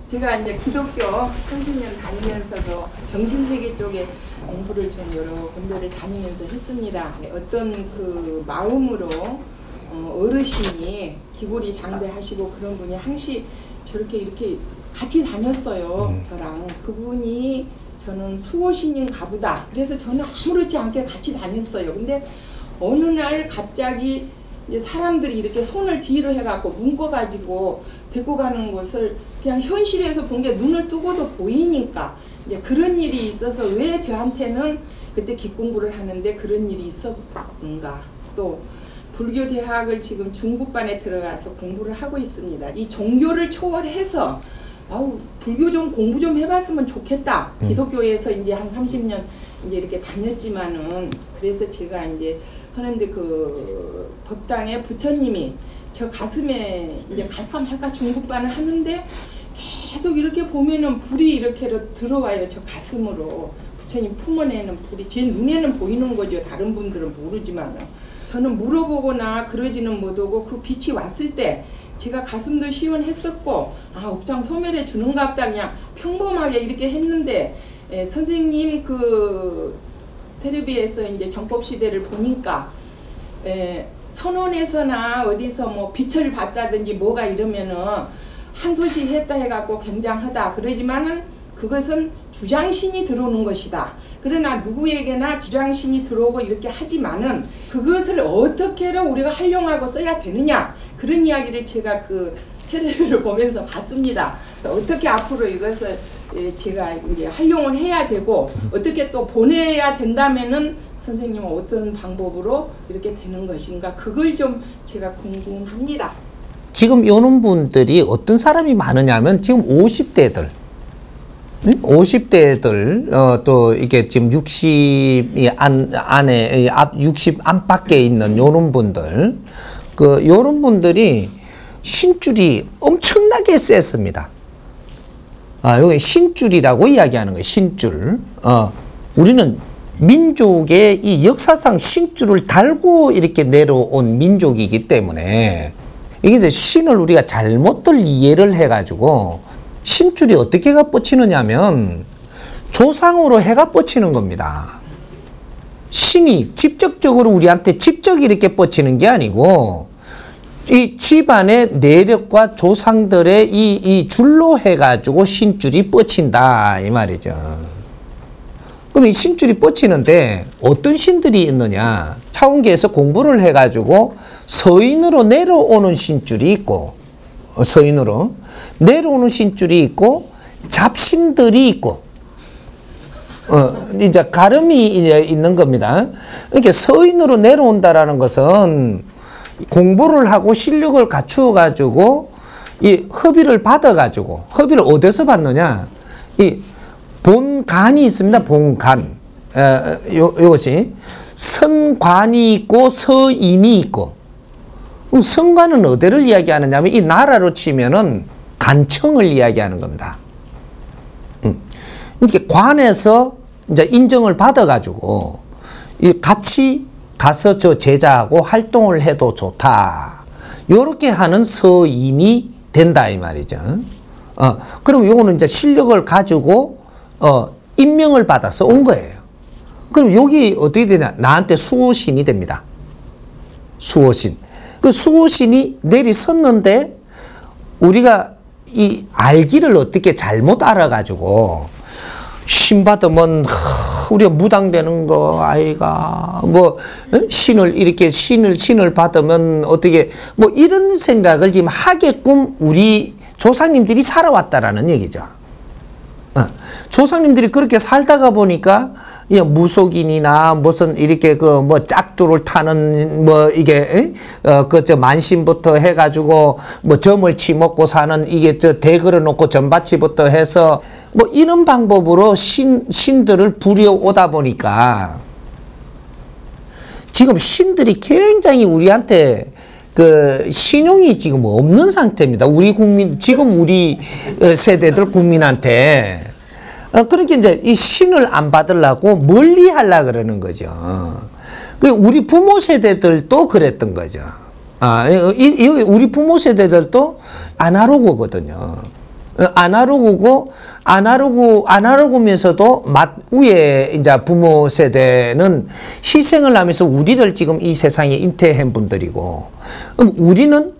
제가 이제 기독교 30년 다니면서도 정신세계 쪽에 공부를 좀 여러 군데를 다니면서 했습니다. 어떤 그 마음으로 어르신이 기골이 장대하시고 그런 분이 항시 저렇게 이렇게 같이 다녔어요. 저랑. 그분이 저는 수호신인가 보다. 그래서 저는 아무렇지 않게 같이 다녔어요. 근데 어느 날 갑자기 이제 사람들이 이렇게 손을 뒤로 해갖고 묶어가지고 데리고 가는 것을 그냥 현실에서 본 게 눈을 뜨고도 보이니까 이제 그런 일이 있어서 왜 저한테는 그때 기공부를 하는데 그런 일이 있었는가. 또 불교 대학을 지금 중급반에 들어가서 공부를 하고 있습니다. 이 종교를 초월해서 아우 불교 좀 공부 좀 해봤으면 좋겠다. 기독교에서 이제 한 30년 이제 이렇게 다녔지만은 그래서 제가 이제 하는데 그 법당에 부처님이 저 가슴에 이제 갈까 말까 중급반을 하는데 계속 이렇게 보면은 불이 이렇게 들어와요. 저 가슴으로. 부처님 품어내는 불이 제 눈에는 보이는 거죠. 다른 분들은 모르지만은. 저는 물어보거나 그러지는 못하고 그 빛이 왔을 때 제가 가슴도 시원했었고 아 옥장 소멸해 주는가 보다 그냥 평범하게 이렇게 했는데 선생님 그 텔레비에서 이제 정법시대를 보니까 선원에서나 어디서 뭐 빛을 봤다든지 뭐가 이러면은 한소식 했다 해갖고 굉장하다 그러지만은 그것은 주장신이 들어오는 것이다. 그러나 누구에게나 주장신이 들어오고 이렇게 하지만은 그것을 어떻게 우리가 활용하고 써야 되느냐 그런 이야기를 제가 그 텔레비를 보면서 봤습니다. 그래서 어떻게 앞으로 이것을 제가 이제 활용을 해야 되고 어떻게 또 보내야 된다면은 선생님은 어떤 방법으로 이렇게 되는 것인가 그걸 좀 제가 궁금합니다. 지금 이런 분들이 어떤 사람이 많으냐면 지금 50대들 50대들 또 이게 지금 60이 안에 60 안팎에 있는 요런 분들 그 요런 분들이 신줄이 엄청나게 셌습니다. 여기 신줄이라고 이야기하는 거예요. 신줄. 우리는 민족의 이 역사상 신줄을 달고 이렇게 내려온 민족이기 때문에 이게 이제 신을 우리가 잘못들 이해를 해가지고 신줄이 어떻게 해가 뻗치느냐 하면 조상으로 해가 뻗치는 겁니다. 신이 직접적으로 우리한테 직접 이렇게 뻗치는 게 아니고 이 집안의 내력과 조상들의 이 줄로 해가지고 신줄이 뻗친다 이 말이죠. 그럼 이 신줄이 뻗치는데 어떤 신들이 있느냐? 차원계에서 공부를 해가지고 서인으로 내려오는 신줄이 있고 서인으로 내려오는 신줄이 있고 잡신들이 있고 이제 가름이 이제 있는 겁니다. 이렇게 서인으로 내려온다라는 것은 공부를 하고 실력을 갖추어 가지고 이 허비를 받아 가지고 허비를 어디서 받느냐? 이 본간이 있습니다. 본간. 요것이 선관이 있고 서인이 있고. 그럼 선관은 어디를 이야기하느냐면 이 나라로 치면은 간청을 이야기하는 겁니다. 이렇게 관에서 이제 인정을 받아 가지고 이 같이 가서 저 제자하고 활동을 해도 좋다. 요렇게 하는 서인이 된다 이 말이죠. 그럼 요거는 이제 실력을 가지고 임명을 받아서 온 거예요. 그럼 여기 어떻게 되냐? 나한테 수호신이 됩니다. 수호신. 그 수호신이 내리섰는데 우리가 이 알기를 어떻게 잘못 알아가지고 신 받으면 우리가 무당되는 거 아이가 뭐 신을 이렇게 신을 받으면 어떻게 뭐 이런 생각을 지금 하게끔 우리 조상님들이 살아왔다라는 얘기죠. 조상님들이 그렇게 살다가 보니까 무속인이나 무슨 이렇게 그 뭐 짝두를 타는 뭐 이게 그 저 만신부터 해가지고 뭐 점을 치먹고 사는 이게 저 대걸어 놓고 점받치부터 해서 뭐 이런 방법으로 신들을 부려오다 보니까 지금 신들이 굉장히 우리한테 그 신용이 지금 없는 상태입니다. 우리 국민 지금 우리 세대들 국민한테. 그렇게 이제 이 신을 안 받으려고 멀리 하려고 그러는 거죠. 우리 부모 세대들도 그랬던 거죠. 우리 부모 세대들도 아날로그거든요. 아날로그면서도 위에 이제 부모 세대는 희생을 하면서 우리를 지금 이 세상에 잉태한 분들이고, 그럼 우리는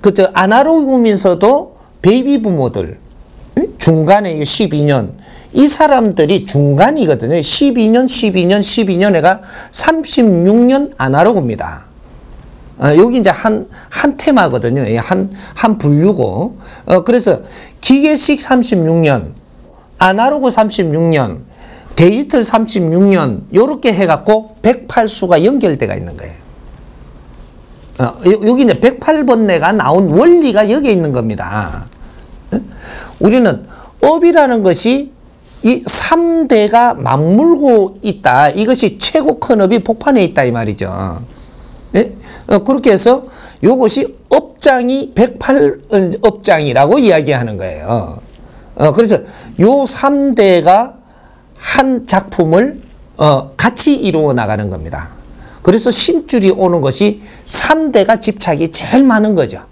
그저 아날로그면서도 베이비 부모들, 중간에 12년, 이 사람들이 중간이거든요. 12년 해가 36년 아날로그입니다. 여기 이제 한 테마거든요. 한 분류고. 그래서 기계식 36년, 아날로그 36년, 디지털 36년, 요렇게 해갖고 108수가 연결돼가 있는 거예요. 여기 이제 108번뇌가 나온 원리가 여기에 있는 겁니다. 우리는 업이라는 것이 이 3대가 맞물고 있다. 이것이 최고 큰 업이 복판에 있다. 이 말이죠. 예? 그렇게 해서 요것이 업장이 108업장이라고 이야기하는 거예요. 그래서 요 3대가 한 작품을 같이 이루어 나가는 겁니다. 그래서 신줄이 오는 것이 3대가 집착이 제일 많은 거죠.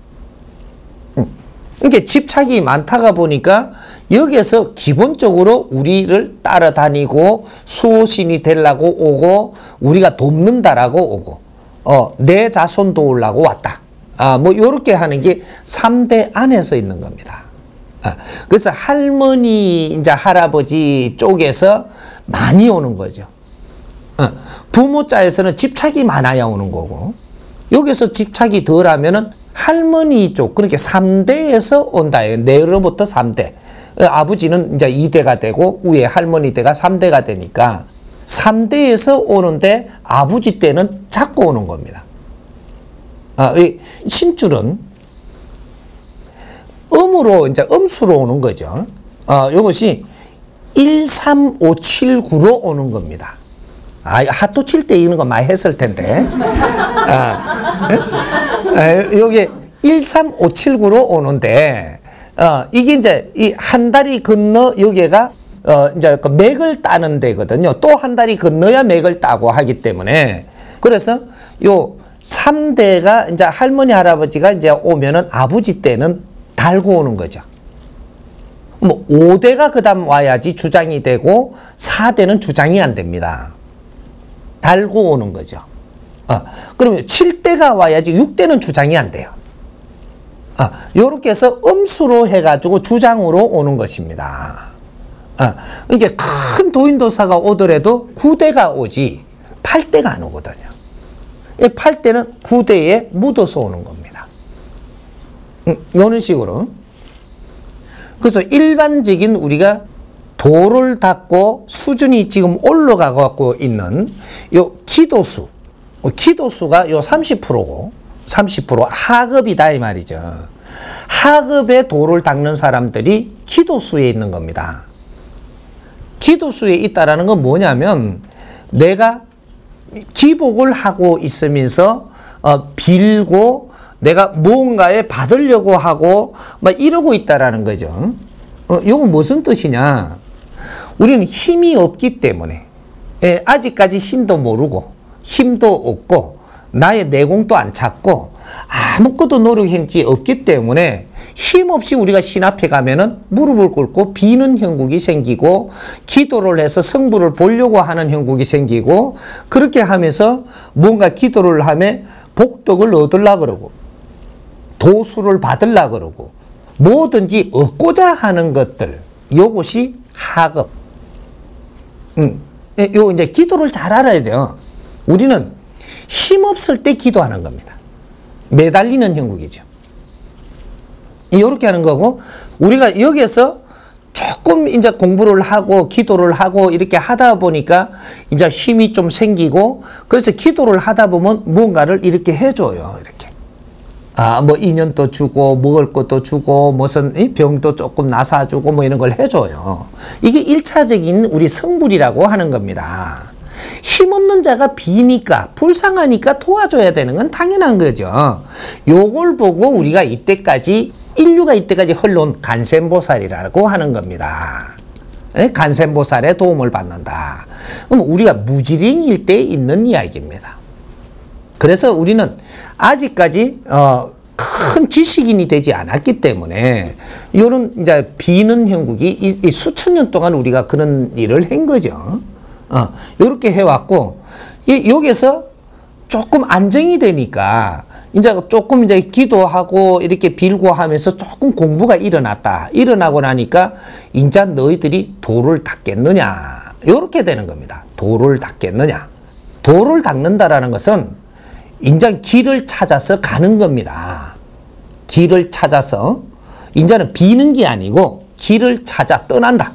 이게 집착이 많다가 보니까 여기에서 기본적으로 우리를 따라다니고 수호신이 되려고 오고 우리가 돕는다라고 오고 내 자손 도우려고 왔다. 뭐 요렇게 하는 게 3대 안에서 있는 겁니다. 그래서 할머니 이제 할아버지 쪽에서 많이 오는 거죠. 부모자에서는 집착이 많아야 오는 거고, 여기서 집착이 덜하면은 할머니 쪽, 그렇게 3대에서 온다. 내로부터 3대. 아버지는 이제 2대가 되고, 위에 할머니 대가 3대가 되니까, 3대에서 오는데, 아버지 때는 자꾸 오는 겁니다. 이 신줄은 음으로, 이제 음수로 오는 거죠. 이것이 13579로 오는 겁니다. 핫도 칠 때 이런 거 많이 했을 텐데. 여기 13579로 오는데, 이게 이제 이 한 다리 건너 여기가 이제 그 맥을 따는 데거든요. 또 한 다리 건너야 맥을 따고 하기 때문에, 그래서 요 3대가 이제 할머니 할아버지가 이제 오면은 아버지 때는 달고 오는 거죠. 뭐 5대가 그다음 와야지 주장이 되고 4대는 주장이 안 됩니다. 달고 오는 거죠. 그러면 7대가 와야지 6대는 주장이 안 돼요. 요렇게 해서 음수로 해가지고 주장으로 오는 것입니다. 이게 큰 도인도사가 오더라도 9대가 오지 8대가 안 오거든요. 8대는 9대에 묻어서 오는 겁니다. 이런 식으로. 그래서 일반적인 우리가 도를 닦고 수준이 지금 올라가고 있는 요 기도수, 기도수가 요 30%고 30% 하급이다 이 말이죠. 하급의 도를 닦는 사람들이 기도수에 있는 겁니다. 기도수에 있다라는 건 뭐냐면 내가 기복을 하고 있으면서 빌고 내가 무언가에 받으려고 하고 막 이러고 있다라는 거죠. 이건 무슨 뜻이냐? 우리는 힘이 없기 때문에 아직까지 신도 모르고 힘도 없고 나의 내공도 안 찾고 아무것도 노력행지 없기 때문에 힘없이 우리가 신 앞에 가면은 무릎을 꿇고 비는 형국이 생기고 기도를 해서 성부를 보려고 하는 형국이 생기고 그렇게 하면서 뭔가 기도를 하면 복덕을 얻으려고 그러고 도수를 받으려고 그러고 뭐든지 얻고자 하는 것들, 요것이 하급. 요 이제 기도를 잘 알아야 돼요. 우리는 힘없을 때 기도하는 겁니다. 매달리는 형국이죠. 이렇게 하는 거고, 우리가 여기에서 조금 이제 공부를 하고 기도를 하고 이렇게 하다 보니까 이제 힘이 좀 생기고, 그래서 기도를 하다 보면 뭔가를 이렇게 해줘요. 이렇게. 뭐 인연도 주고 먹을 것도 주고 무슨 병도 조금 나사주고 뭐 이런 걸 해줘요. 이게 1차적인 우리 성불이라고 하는 겁니다. 힘없는 자가 비니까 불쌍하니까 도와줘야 되는 건 당연한 거죠. 요걸 보고 우리가 이때까지 인류가 이때까지 흘러온 간센보살이라고 하는 겁니다. 간센보살의 도움을 받는다. 그럼 우리가 무지랭일 때 있는 이야기입니다. 그래서 우리는 아직까지 큰 지식인이 되지 않았기 때문에 이런 이제 비는 형국이 이 수천 년 동안 우리가 그런 일을 한 거죠. 이렇게 해왔고 여기서 조금 안정이 되니까 이제 조금 이제 기도하고 이렇게 빌고 하면서 조금 공부가 일어났다. 일어나고 나니까 이제 너희들이 도를 닦겠느냐. 이렇게 되는 겁니다. 도를 닦겠느냐. 도를 닦는다라는 것은 이제 길을 찾아서 가는 겁니다. 길을 찾아서 이제는 비는 게 아니고 길을 찾아 떠난다.